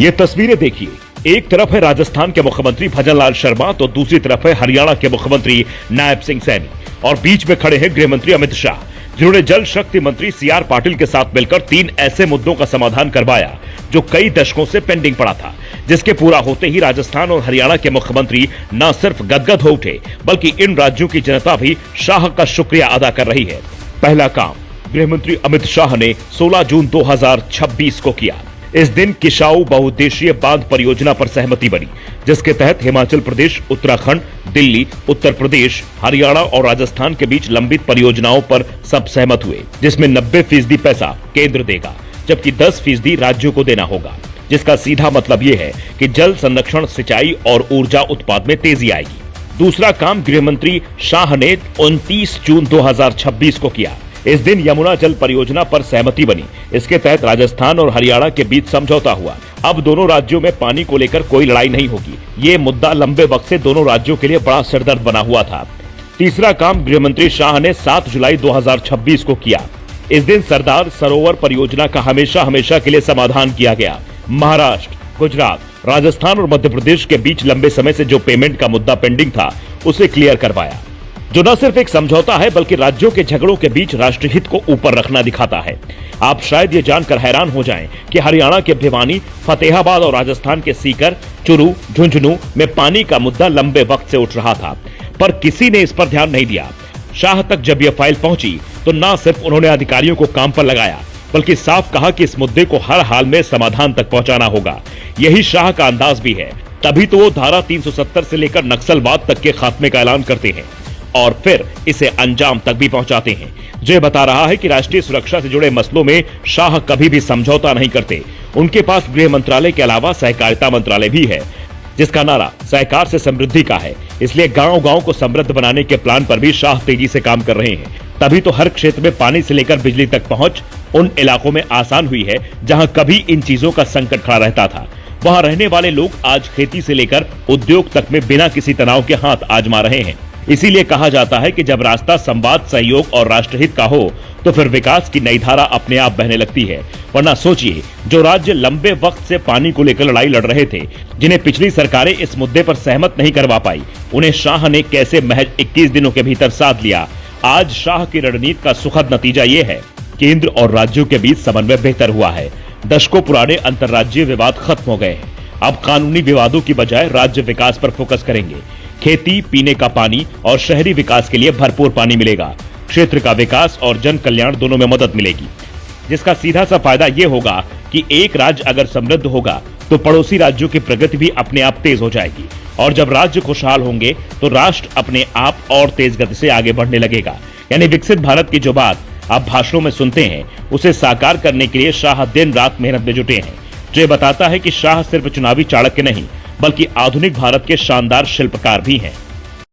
ये तस्वीरें देखिए, एक तरफ है राजस्थान के मुख्यमंत्री भजनलाल शर्मा तो दूसरी तरफ है हरियाणा के मुख्यमंत्री नायब सिंह सैनी और बीच में खड़े हैं गृह मंत्री अमित शाह, जिन्होंने जल शक्ति मंत्री सीआर पाटिल के साथ मिलकर 3 ऐसे मुद्दों का समाधान करवाया जो कई दशकों से पेंडिंग पड़ा था, जिसके पूरा होते ही राजस्थान और हरियाणा के मुख्यमंत्री न सिर्फ गदगद हो उठे बल्कि इन राज्यों की जनता भी शाह का शुक्रिया अदा कर रही है। पहला काम गृह मंत्री अमित शाह ने 16 जून 2026 को किया। इस दिन किसाऊ बहुउद्देशीय बांध परियोजना पर सहमति बनी, जिसके तहत हिमाचल प्रदेश, उत्तराखंड, दिल्ली, उत्तर प्रदेश, हरियाणा और राजस्थान के बीच लंबित परियोजनाओं पर सब सहमत हुए, जिसमें 90% पैसा केंद्र देगा जबकि 10% राज्यों को देना होगा, जिसका सीधा मतलब ये है कि जल संरक्षण, सिंचाई और ऊर्जा उत्पाद में तेजी आएगी। दूसरा काम गृह मंत्री शाह ने 29 जून 2026 को किया। इस दिन यमुना जल परियोजना पर सहमति बनी। इसके तहत राजस्थान और हरियाणा के बीच समझौता हुआ। अब दोनों राज्यों में पानी को लेकर कोई लड़ाई नहीं होगी। ये मुद्दा लंबे वक्त से दोनों राज्यों के लिए बड़ा सिरदर्द बना हुआ था। तीसरा काम गृह मंत्री शाह ने 7 जुलाई 2026 को किया। इस दिन सरदार सरोवर परियोजना का हमेशा के लिए समाधान किया गया। महाराष्ट्र, गुजरात, राजस्थान और मध्य प्रदेश के बीच लंबे समय से जो पेमेंट का मुद्दा पेंडिंग था, उसे क्लियर करवाया, जो न सिर्फ एक समझौता है बल्कि राज्यों के झगड़ों के बीच राष्ट्रहित को ऊपर रखना दिखाता है। आप शायद ये जानकर हैरान हो जाएं कि हरियाणा के भिवानी, फतेहाबाद और राजस्थान के सीकर, चुरू, झुंझुनू में पानी का मुद्दा लंबे वक्त से उठ रहा था, पर किसी ने इस पर ध्यान नहीं दिया। शाह तक जब यह फाइल पहुंची तो न सिर्फ उन्होंने अधिकारियों को काम पर लगाया बल्कि साफ कहा कि इस मुद्दे को हर हाल में समाधान तक पहुंचाना होगा। यही शाह का अंदाज भी है। तभी तो वो धारा 370 से लेकर नक्सलवाद तक के खात्मे का ऐलान करते हैं और फिर इसे अंजाम तक भी पहुंचाते हैं, जो ये बता रहा है कि राष्ट्रीय सुरक्षा से जुड़े मसलों में शाह कभी भी समझौता नहीं करते। उनके पास गृह मंत्रालय के अलावा सहकारिता मंत्रालय भी है, जिसका नारा सहकार से समृद्धि का है। इसलिए गांव-गांव को समृद्ध बनाने के प्लान पर भी शाह तेजी से काम कर रहे हैं। तभी तो हर क्षेत्र में पानी से लेकर बिजली तक पहुंच उन इलाकों में आसान हुई है जहां कभी इन चीजों का संकट खड़ा रहता था। वहां रहने वाले लोग आज खेती से लेकर उद्योग तक में बिना किसी तनाव के हाथ आजमा रहे हैं। इसीलिए कहा जाता है कि जब रास्ता संवाद, सहयोग और राष्ट्रहित का हो तो फिर विकास की नई धारा अपने आप बहने लगती है। वरना सोचिए, जो राज्य लंबे वक्त से पानी को लेकर लड़ाई लड़ रहे थे, जिन्हें पिछली सरकारें इस मुद्दे पर सहमत नहीं करवा पाई, उन्हें शाह ने कैसे महज 21 दिनों के भीतर साध लिया। आज शाह की रणनीति का सुखद नतीजा ये है, केंद्र और राज्यों के बीच समन्वय बेहतर हुआ है। दशकों पुराने अंतर्राज्यीय विवाद खत्म हो गए हैं। अब कानूनी विवादों की बजाय राज्य विकास पर फोकस करेंगे। खेती, पीने का पानी और शहरी विकास के लिए भरपूर पानी मिलेगा। क्षेत्र का विकास और जन कल्याण दोनों में मदद मिलेगी, जिसका सीधा सा फायदा ये होगा कि एक राज्य अगर समृद्ध होगा तो पड़ोसी राज्यों की प्रगति भी अपने आप तेज हो जाएगी और जब राज्य खुशहाल होंगे तो राष्ट्र अपने आप और तेज गति से आगे बढ़ने लगेगा। यानी विकसित भारत की जो बात आप भाषणों में सुनते हैं, उसे साकार करने के लिए शाह दिन रात मेहनत में जुटे हैं, जो ये बताता है कि शाह सिर्फ चुनावी चाणक्य नहीं बल्कि आधुनिक भारत के शानदार शिल्पकार भी हैं।